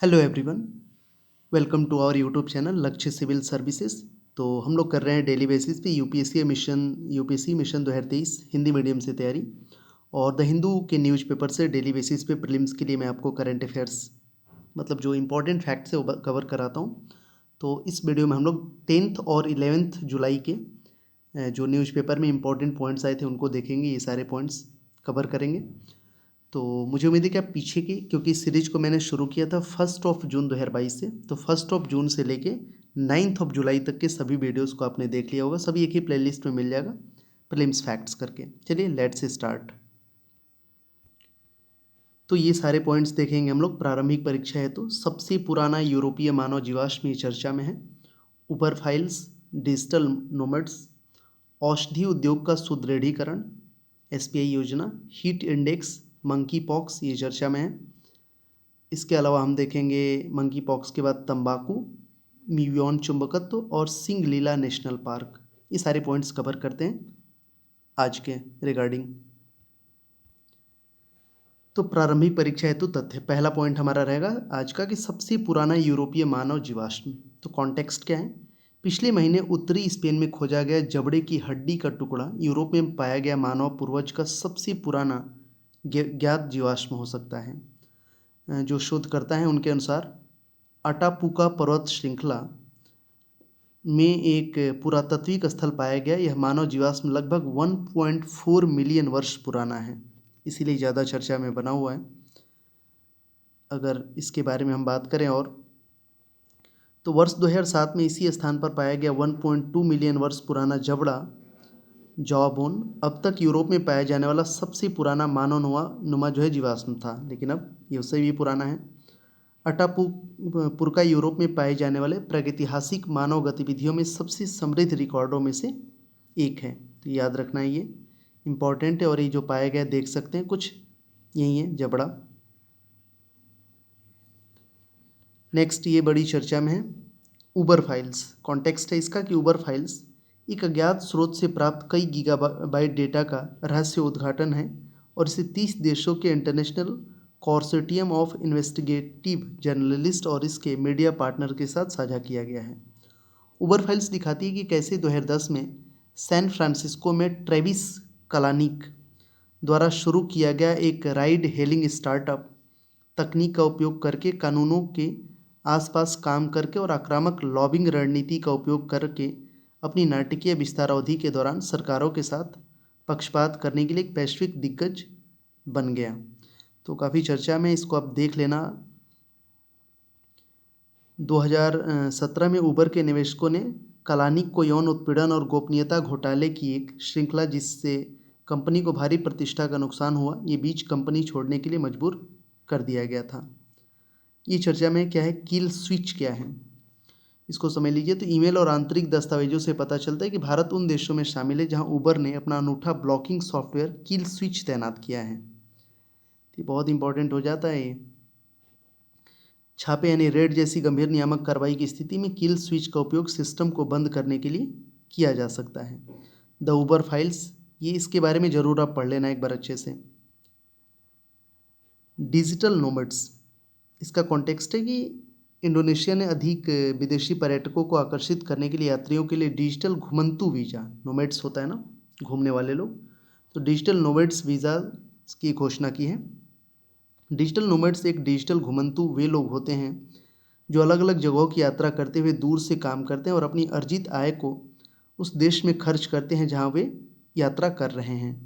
Hello everyone, welcome to our YouTube channel Lakshya civil services. तो हम लोग कर रहे हैं डेली बेसिस पे यूपीएससी मिशन 2023 हिंदी मीडियम से तैयारी। और द हिंदू के न्यूज़पेपर से डेली बेसिस पे प्रीलिम्स के लिए मैं आपको करंट अफेयर्स मतलब जो इम्पोर्टेंट फैक्ट्स है वो कवर कराता हूँ। तो इस वीडियो में हम लोग 10th और 11th जुलाई के जो न्यूज़पेपर में इम्पोर्टेंट पॉइंट्स आए थे उनको देखेंगे। ये सारे पॉइंट्स कवर करेंगे। तो मुझे उम्मीद है कि आप पीछे की, क्योंकि इस सीरीज को मैंने शुरू किया था 1 जून 2022 से, तो 1 जून से लेके 9 जुलाई तक के सभी वीडियोस को आपने देख लिया होगा। सभी एक ही प्लेलिस्ट में मिल जाएगा प्रीलिम्स फैक्ट्स करके। चलिए लेट्स स्टार्ट। तो ये सारे पॉइंट्स देखेंगे हम लोग। प्रारंभिक परीक्षा है तो सबसे पुराना यूरोपीय मानव जीवाश्म ये चर्चा में है। ऊपर फाइल्स, डिजिटल नोमैड्स, औषधि उद्योग का सुदृढ़ीकरण, एसपीआई योजना, हीट इंडेक्स, मंकी पॉक्स ये चर्चा में है। इसके अलावा हम देखेंगे मंकी पॉक्स के बाद तंबाकू, म्यून चुंबकत्व और सिंगलीला नेशनल पार्क। ये सारे पॉइंट्स कवर करते हैं आज के रिगार्डिंग। तो प्रारंभिक परीक्षा हेतु तथ्य, पहला पॉइंट हमारा रहेगा आज का कि सबसे पुराना यूरोपीय मानव जीवाश्म। तो कॉन्टेक्स्ट क्या है? पिछले महीने उत्तरी स्पेन में खोजा गया जबड़े की हड्डी का टुकड़ा यूरोप में पाया गया मानव पूर्वज का सबसे पुराना ज्ञात जीवाश्म हो सकता है। जो शोधकर्ता हैं उनके अनुसार अटापुका पर्वत श्रृंखला में एक पुरातात्विक स्थल पाया गया। यह मानव जीवाश्म लगभग 1.4 मिलियन वर्ष पुराना है, इसीलिए ज़्यादा चर्चा में बना हुआ है। अगर इसके बारे में हम बात करें और तो वर्ष 2007 में इसी स्थान पर पाया गया 1.2 मिलियन वर्ष पुराना जबड़ा जॉबोन अब तक यूरोप में पाया जाने वाला सबसे पुराना मानव नुमा जो है जीवाश्म था, लेकिन अब ये उससे भी पुराना है। अटापुरका यूरोप में पाए जाने वाले प्रागैतिहासिक मानव गतिविधियों में सबसे समृद्ध रिकॉर्डों में से एक है। तो याद रखना है, ये इम्पॉर्टेंट है। और ये जो पाया गया देख सकते हैं कुछ यही है जबड़ा। नेक्स्ट ये बड़ी चर्चा में है उबर फाइल्स। कॉन्टेक्स्ट है इसका कि उबर फाइल्स एक अज्ञात स्रोत से प्राप्त कई गीगाबाइट डेटा का रहस्य उद्घाटन है और इसे 30 देशों के international consortium of investigative journalist और इसके मीडिया पार्टनर के साथ साझा किया गया है। उबर फाइल्स दिखाती है कि कैसे 2010 में सैन फ्रांसिस्को में ट्रेविस कलानिक द्वारा शुरू किया गया एक राइड हेलिंग स्टार्टअप तकनीक का उपयोग करके कानूनों के आसपास काम करके और आक्रामक लॉबिंग रणनीति का उपयोग करके अपनी नाटकीय विस्तारावधि के दौरान सरकारों के साथ पक्षपात करने के लिए एक वैश्विक दिग्गज बन गया। तो काफ़ी चर्चा में, इसको आप देख लेना। 2017 में उबर के निवेशकों ने कलानिक को यौन उत्पीड़न और गोपनीयता घोटाले की एक श्रृंखला जिससे कंपनी को भारी प्रतिष्ठा का नुकसान हुआ, ये बीच कंपनी छोड़ने के लिए मजबूर कर दिया गया था। ये चर्चा में क्या है, किल स्विच क्या है, इसको समझ लीजिए। तो ईमेल और आंतरिक दस्तावेजों से पता चलता है कि भारत उन देशों में शामिल है जहां उबर ने अपना अनूठा ब्लॉकिंग सॉफ्टवेयर किल स्विच तैनात किया है। ये बहुत इंपॉर्टेंट हो जाता है। छापे यानी रेड जैसी गंभीर नियामक कार्रवाई की स्थिति में किल स्विच का उपयोग सिस्टम को बंद करने के लिए किया जा सकता है। द उबर फाइल्स, ये इसके बारे में ज़रूर आप पढ़ लेना एक बार अच्छे से। डिजिटल नोमैड्स, इसका कॉन्टेक्स्ट है कि इंडोनेशिया ने अधिक विदेशी पर्यटकों को आकर्षित करने के लिए यात्रियों के लिए डिजिटल घुमंतू वीज़ा, नोमैड्स होता है ना घूमने वाले लोग, तो डिजिटल नोमैड्स वीज़ा की घोषणा की है। डिजिटल नोमैड्स एक डिजिटल घुमंतू वे लोग होते हैं जो अलग अलग जगहों की यात्रा करते हुए दूर से काम करते हैं और अपनी अर्जित आय को उस देश में खर्च करते हैं जहां वे यात्रा कर रहे हैं।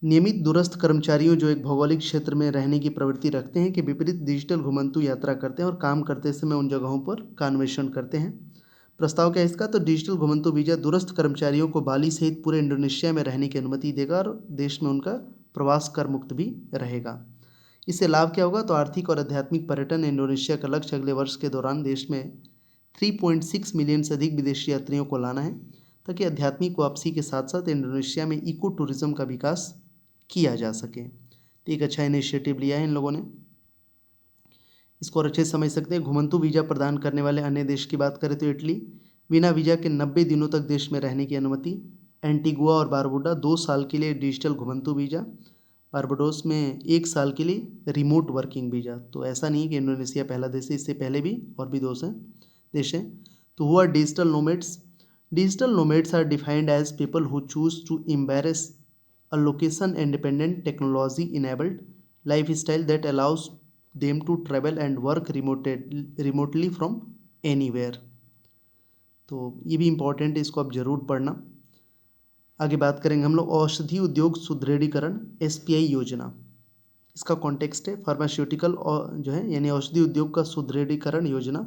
नियमित दूरस्थ कर्मचारियों जो एक भौगोलिक क्षेत्र में रहने की प्रवृत्ति रखते हैं के विपरीत डिजिटल घुमंतू यात्रा करते हैं और काम करते समय उन जगहों पर का अन्वेषण करते हैं। प्रस्ताव क्या है इसका? तो डिजिटल घुमंतू वीज़ा दूरस्थ कर्मचारियों को बाली सहित पूरे इंडोनेशिया में रहने की अनुमति देगा और देश में उनका प्रवास कर मुक्त भी रहेगा। इससे लाभ क्या होगा? तो आर्थिक और आध्यात्मिक पर्यटन इंडोनेशिया का लक्ष्य अगले वर्ष के दौरान देश में 3.6 मिलियन से अधिक विदेशी यात्रियों को लाना है, ताकि आध्यात्मिक वापसी के साथ साथ इंडोनेशिया में इको टूरिज्म का विकास किया जा सके। तो एक अच्छा इनिशिएटिव लिया है इन लोगों ने, इसको और अच्छे से समझ सकते हैं। घुमंतू वीज़ा प्रदान करने वाले अन्य देश की बात करें तो इटली, बिना वीज़ा के 90 दिनों तक देश में रहने की अनुमति। एंटीगुआ और बारबुडा 2 साल के लिए डिजिटल घुमंतू वीज़ा। बारबाडोस में 1 साल के लिए रिमोट वर्किंग वीज़ा। तो ऐसा नहीं है कि इंडोनेशिया पहला देश है, इससे पहले भी और भी देश हैं। तो हुआ digital nomads. Digital nomads are defined as people who choose to embrace a location independent technology enabled lifestyle that allows them to travel and work remotely from anywhere। तो ये भी इम्पोर्टेंट है, इसको आप ज़रूर पढ़ना। आगे बात करेंगे हम लोग औषधि उद्योग सुदृढ़ीकरण SPI योजना। इसका कॉन्टेक्स्ट है फार्मास्यूटिकल और जो है यानी औषधि उद्योग का सुदृढ़ीकरण योजना।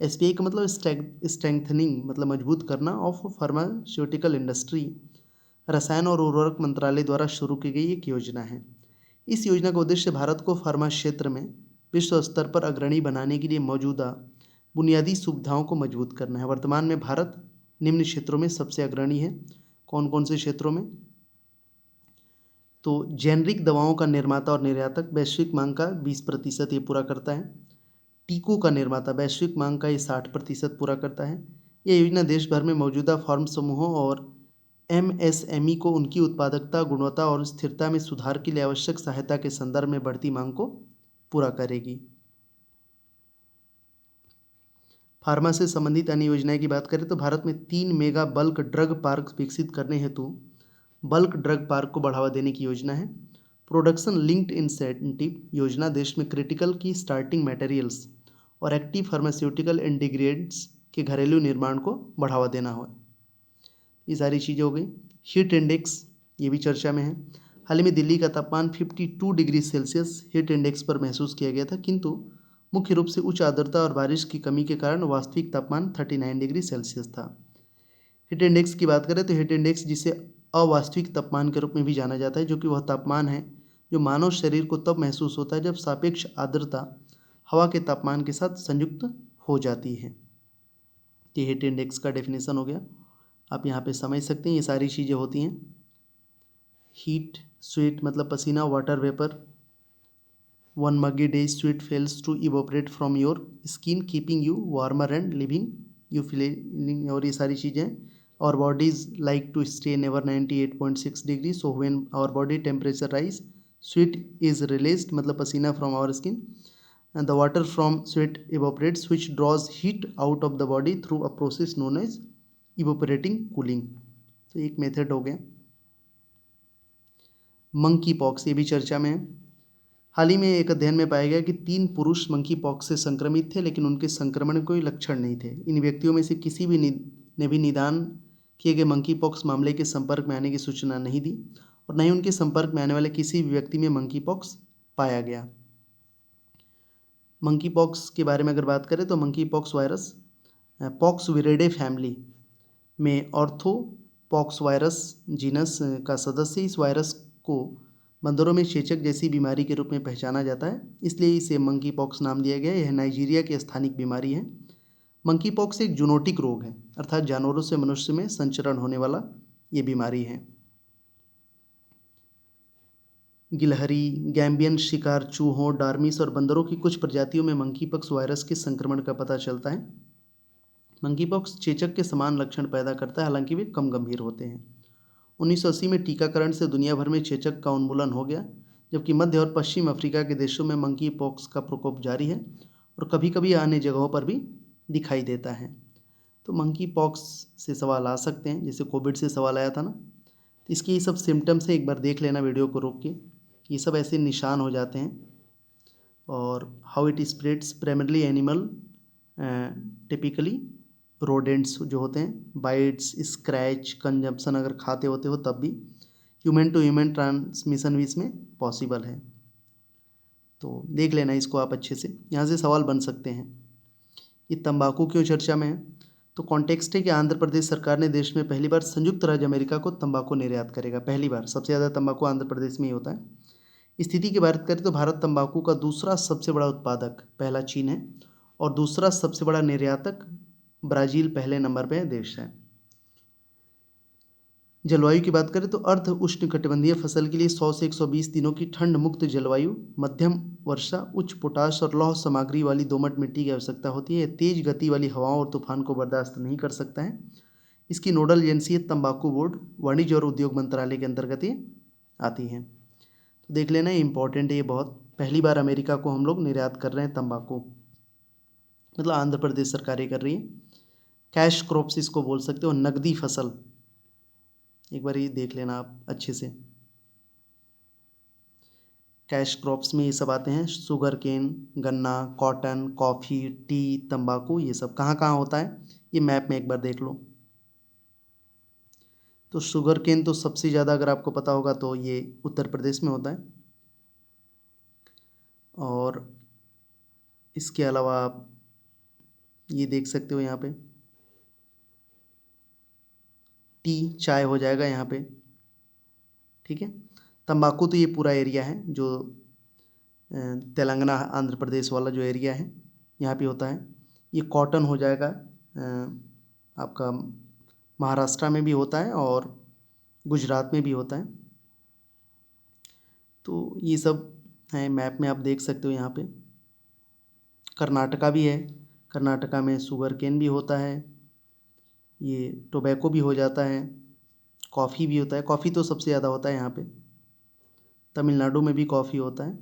SPI का मतलब स्ट्रेंथनिंग, मतलब मजबूत करना ऑफ फार्मास्यूटिकल इंडस्ट्री। रसायन और उर्वरक मंत्रालय द्वारा शुरू की गई एक योजना है। इस योजना का उद्देश्य भारत को फार्मा क्षेत्र में विश्व स्तर पर अग्रणी बनाने के लिए मौजूदा बुनियादी सुविधाओं को मजबूत करना है। वर्तमान में भारत निम्न क्षेत्रों में सबसे अग्रणी है। कौन कौन से क्षेत्रों में? तो जेनरिक दवाओं का निर्माता और निर्यातक वैश्विक मांग का 20% ये पूरा करता है। टीकों का निर्माता वैश्विक मांग का ये 60% पूरा करता है। यह योजना देश भर में मौजूदा फार्म समूहों और MSME को उनकी उत्पादकता, गुणवत्ता और स्थिरता में सुधार के लिए आवश्यक सहायता के संदर्भ में बढ़ती मांग को पूरा करेगी। फार्मा से संबंधित अन्य योजनाएं की बात करें तो भारत में 3 मेगा बल्क ड्रग पार्क विकसित करने हेतु बल्क ड्रग पार्क को बढ़ावा देने की योजना है। प्रोडक्शन लिंक्ड इंसेंटिव योजना देश में क्रिटिकल की स्टार्टिंग मटेरियल्स और एक्टिव फार्मास्यूटिकल इंटीग्रेंट्स के घरेलू निर्माण को बढ़ावा देना हो। ये सारी चीज़ें हो गई। हीट इंडेक्स ये भी चर्चा में है। हाल ही में दिल्ली का तापमान 52 डिग्री सेल्सियस हीट इंडेक्स पर महसूस किया गया था, किंतु मुख्य रूप से उच्च आर्द्रता और बारिश की कमी के कारण वास्तविक तापमान 39 डिग्री सेल्सियस था। हीट इंडेक्स की बात करें तो हीट इंडेक्स जिसे अवास्तविक तापमान के रूप में भी जाना जाता है, जो कि वह तापमान है जो मानव शरीर को तब महसूस होता है जब सापेक्ष आर्द्रता हवा के तापमान के साथ संयुक्त हो जाती है। ये हीट इंडेक्स का डेफिनेशन हो गया, आप यहाँ पे समझ सकते हैं। ये सारी चीज़ें होती हैं। हीट, स्वेट मतलब पसीना, water vapour, 1 muggy day sweat fails to evaporate from your skin keeping you warmer and leaving you feeling, और ये सारी चीज़ें। our bodies like to stay never 98.6 degrees, so when our body temperature rise sweat is released मतलब पसीना from our skin and the water from sweat evaporates which draws heat out of the body through a process known as evaporating cooling। तो एक method हो गया। Monkey pox ये भी चर्चा में है। हाल ही में एक अध्ययन में पाया गया कि 3 पुरुष मंकी पॉक्स से संक्रमित थे, लेकिन उनके संक्रमण के कोई लक्षण नहीं थे। इन व्यक्तियों में से किसी भी ने भी निदान किए गए मंकी पॉक्स मामले के संपर्क में आने की सूचना नहीं दी और न ही उनके संपर्क में आने वाले किसी भी व्यक्ति में मंकी पॉक्स पाया गया। मंकी पॉक्स के बारे में अगर बात करें तो monkey pox virus pox विरिडे family में ऑर्थो पॉक्स वायरस जीनस का सदस्य। इस वायरस को बंदरों में चेचक जैसी बीमारी के रूप में पहचाना जाता है, इसलिए इसे मंकी पॉक्स नाम दिया गया। यह नाइजीरिया की स्थानिक बीमारी है। मंकी पॉक्स एक जूनोटिक रोग है, अर्थात जानवरों से मनुष्य में संचरण होने वाला ये बीमारी है। गिलहरी, गैम्बियन शिकार चूहों, डार्मिस और बंदरों की कुछ प्रजातियों में मंकी पॉक्स वायरस के संक्रमण का पता चलता है। मंकी पॉक्स चेचक के समान लक्षण पैदा करता है, हालांकि वे कम गंभीर होते हैं। 1980 में टीकाकरण से दुनिया भर में चेचक का उन्मूलन हो गया, जबकि मध्य और पश्चिम अफ्रीका के देशों में मंकी पॉक्स का प्रकोप जारी है और कभी कभी अन्य जगहों पर भी दिखाई देता है। तो मंकी पॉक्स से सवाल आ सकते हैं, जैसे कोविड से सवाल आया था ना। तो इसके ये सब सिम्टम्स है, एक बार देख लेना वीडियो को रोक के। ये सब ऐसे निशान हो जाते हैं। और how it spreads primarily animal, typically rodents जो होते हैं, बाइट्स, स्क्रैच, कंजम्पशन अगर खाते होते हो तब भी। ह्यूमन टू ह्यूमन ट्रांसमिशन भी इसमें पॉसिबल है। तो देख लेना इसको आप अच्छे से, यहाँ से सवाल बन सकते हैं। ये तंबाकू क्यों चर्चा में है? तो कॉन्टेक्स्ट है कि आंध्र प्रदेश सरकार ने देश में पहली बार संयुक्त राज्य अमेरिका को तंबाकू निर्यात करेगा। पहली बार, सबसे ज़्यादा तंबाकू आंध्र प्रदेश में ही होता है। स्थिति की बात करें तो भारत तंबाकू का दूसरा सबसे बड़ा उत्पादक, पहला चीन है, और दूसरा सबसे बड़ा निर्यातक ब्राज़ील पहले नंबर पे देश है। जलवायु की बात करें तो अर्ध उष्णकटिबंधीय फसल के लिए 100 से 120 दिनों की ठंड मुक्त जलवायु, मध्यम वर्षा, उच्च पोटाश और लौह सामग्री वाली दोमट मिट्टी की आवश्यकता होती है। यह तेज गति वाली हवाओं और तूफान को बर्दाश्त नहीं कर सकता है। इसकी नोडल एजेंसी है तंबाकू बोर्ड, वाणिज्य और उद्योग मंत्रालय के अंतर्गत ये आती है। तो देख लेना, इम्पॉर्टेंट है ये बहुत। पहली बार अमेरिका को हम लोग निर्यात कर रहे हैं तंबाकू, मतलब आंध्र प्रदेश सरकार ये कर रही है। कैश क्रॉप्स इसको बोल सकते हो, नकदी फसल। एक बार ये देख लेना आप अच्छे से। कैश क्रॉप्स में ये सब आते हैं, शुगर केन, गन्ना, कॉटन, कॉफ़ी, टी, तंबाकू, ये सब कहाँ कहाँ होता है ये मैप में एक बार देख लो। तो शुगर केन तो सबसे ज़्यादा अगर आपको पता होगा तो ये उत्तर प्रदेश में होता है। और इसके अलावा आप ये देख सकते हो यहाँ पे टी, चाय हो जाएगा यहाँ पे, ठीक है। तंबाकू तो ये पूरा एरिया है जो तेलंगाना आंध्र प्रदेश वाला जो एरिया है यहाँ पे होता है। ये कॉटन हो जाएगा, आपका महाराष्ट्र में भी होता है और गुजरात में भी होता है। तो ये सब है, मैप में आप देख सकते हो यहाँ पे। कर्नाटका भी है, कर्नाटका में शुगर केन भी होता है, ये टोबैको भी हो जाता है, कॉफ़ी भी होता है। कॉफ़ी तो सबसे ज़्यादा होता है यहाँ पे। तमिलनाडु में भी कॉफ़ी होता है।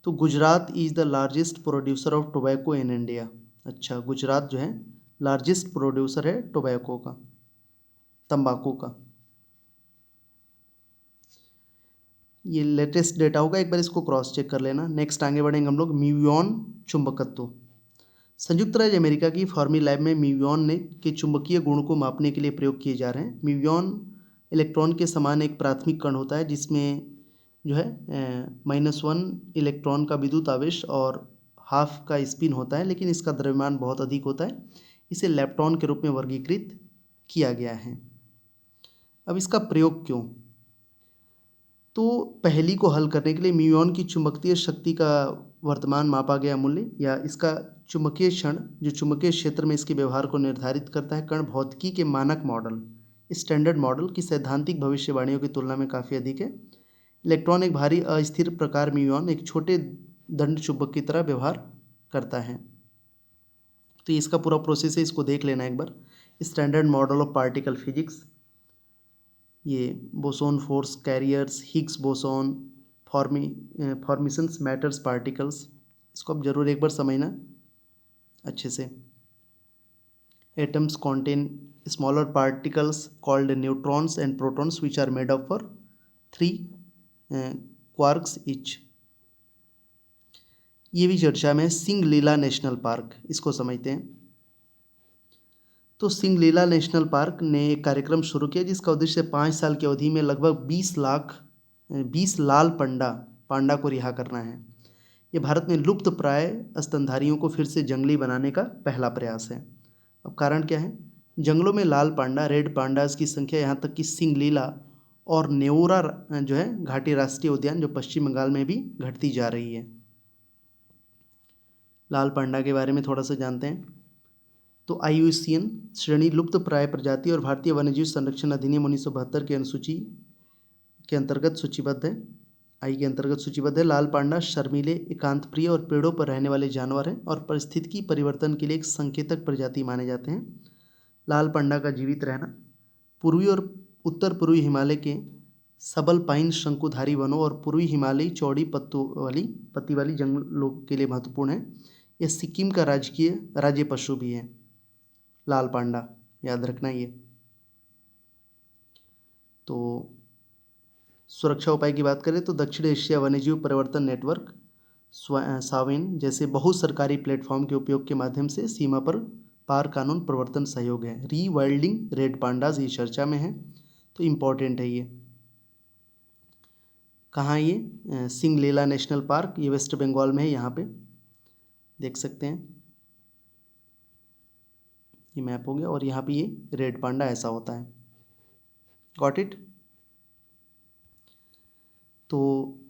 तो Gujarat is the largest producer of tobacco in India. अच्छा, गुजरात जो है लार्जेस्ट प्रोड्यूसर है टोबैको का, तंबाकू का। ये लेटेस्ट डेटा होगा, एक बार इसको क्रॉस चेक कर लेना। नेक्स्ट आगे बढ़ेंगे हम लोग। म्यूऑन चुंबकत्व। संयुक्त राज्य अमेरिका की फर्मी लैब में म्यूऑन ने के चुंबकीय गुण को मापने के लिए प्रयोग किए जा रहे हैं। म्यूऑन इलेक्ट्रॉन के समान एक प्राथमिक कण होता है जिसमें जो है -1 इलेक्ट्रॉन का विद्युत आवेश और हाफ का स्पिन होता है, लेकिन इसका द्रव्यमान बहुत अधिक होता है। इसे लेप्टॉन के रूप में वर्गीकृत किया गया है। अब इसका प्रयोग क्यों? तो पहेली को हल करने के लिए म्यूऑन की चुंबकीय शक्ति का वर्तमान मापा गया मूल्य या इसका चुंबकीय क्षण जो चुंबकीय क्षेत्र में इसके व्यवहार को निर्धारित करता है, कण भौतिकी के मानक मॉडल, स्टैंडर्ड मॉडल की सैद्धांतिक भविष्यवाणियों की तुलना में काफ़ी अधिक है। इलेक्ट्रॉन एक भारी अस्थिर प्रकार म्यूऑन एक छोटे दंड चुंबक की तरह व्यवहार करता है। तो इसका पूरा प्रोसेस है, इसको देख लेना एक बार। Standard model of particle physics, ये boson force carriers, Higgs boson, formations matters particles, इसको आप जरूर एक बार समझना अच्छे से। Atoms contain smaller particles called neutrons and protons which are made up for 3 quarks each। ये भी चर्चा में। सिंगलीला नेशनल पार्क, इसको समझते हैं। तो सिंगलीला नेशनल पार्क ने एक कार्यक्रम शुरू किया जिसका उद्देश्य 5 साल की अवधि में लगभग 20 लाल पांडा को रिहा करना है। ये भारत में लुप्त प्राय स्तनधारियों को फिर से जंगली बनाने का पहला प्रयास है। अब कारण क्या है? जंगलों में लाल पांडा, रेड पांडास की संख्या यहाँ तक कि सिंगलीला और नेओरा जो है घाटी राष्ट्रीय उद्यान जो पश्चिम बंगाल में भी घटती जा रही है। लाल पांडा के बारे में थोड़ा सा जानते हैं। तो IUCN श्रेणी लुप्त प्राय प्रजाति और भारतीय वन्यजीव संरक्षण अधिनियम 1972 की अनुसूची के अंतर्गत सूचीबद्ध है। आई के अंतर्गत सूचीबद्ध है। लाल पांडा शर्मीले, एकांत प्रिय और पेड़ों पर रहने वाले जानवर हैं और परिस्थितिकी परिवर्तन के लिए एक संकेतक प्रजाति माने जाते हैं। लाल पांडा का जीवित रहना पूर्वी और उत्तर पूर्वी हिमालय के सबल पाइन शंकुधारी वनों और पूर्वी हिमालयी चौड़ी पत्ती वाली जंगलों के लिए महत्वपूर्ण है। यह सिक्किम का राज्य पशु भी है, लाल पांडा, याद रखना ये। तो सुरक्षा उपाय की बात करें तो दक्षिण एशिया वन्यजीव परिवर्तन नेटवर्क सावेन जैसे बहुत सरकारी प्लेटफॉर्म के उपयोग के माध्यम से सीमा पर पार कानून प्रवर्तन सहयोग है। री वाइल्डिंग रेड पांडाज ये चर्चा में है, तो इम्पॉर्टेंट है ये। कहाँ ये? सिंगलीला नेशनल पार्क, ये वेस्ट बंगाल में है, यहाँ पे देख सकते हैं। ये मैप हो गया और यहाँ पे ये रेड पांडा ऐसा होता है। Got it? तो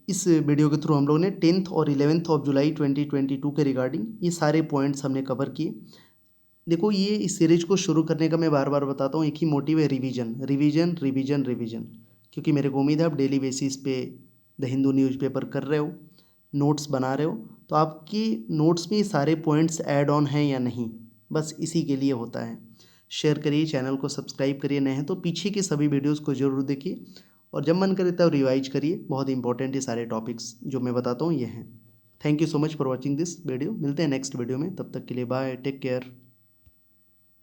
इस वीडियो के थ्रू हम लोग ने 10th और 11th ऑफ जुलाई 2022 के रिगार्डिंग ये सारे पॉइंट्स हमने कवर किए। देखो, ये इस सीरीज को शुरू करने का मैं बार बार बताता हूँ, एक ही मोटिव है, रिवीजन रिवीजन रिवीजन रिवीजन। क्योंकि मेरे को उम्मीद है आप डेली बेसिस पे द हिंदू न्यूज़पेपर कर रहे हो, नोट्स बना रहे हो, तो आपकी नोट्स में ये सारे पॉइंट्स ऐड ऑन हैं या नहीं, बस इसी के लिए होता है। शेयर करिए, चैनल को सब्सक्राइब करिए, नए हैं तो पीछे के सभी वीडियोज़ को ज़रूर देखिए और जब मन करे तब रिवाइज करिए। बहुत इंपॉर्टेंट ये सारे टॉपिक्स जो मैं बताता हूँ ये हैं। Thank you so much for watching this video. मिलते हैं नेक्स्ट वीडियो में, तब तक के लिए बाय, टेक केयर।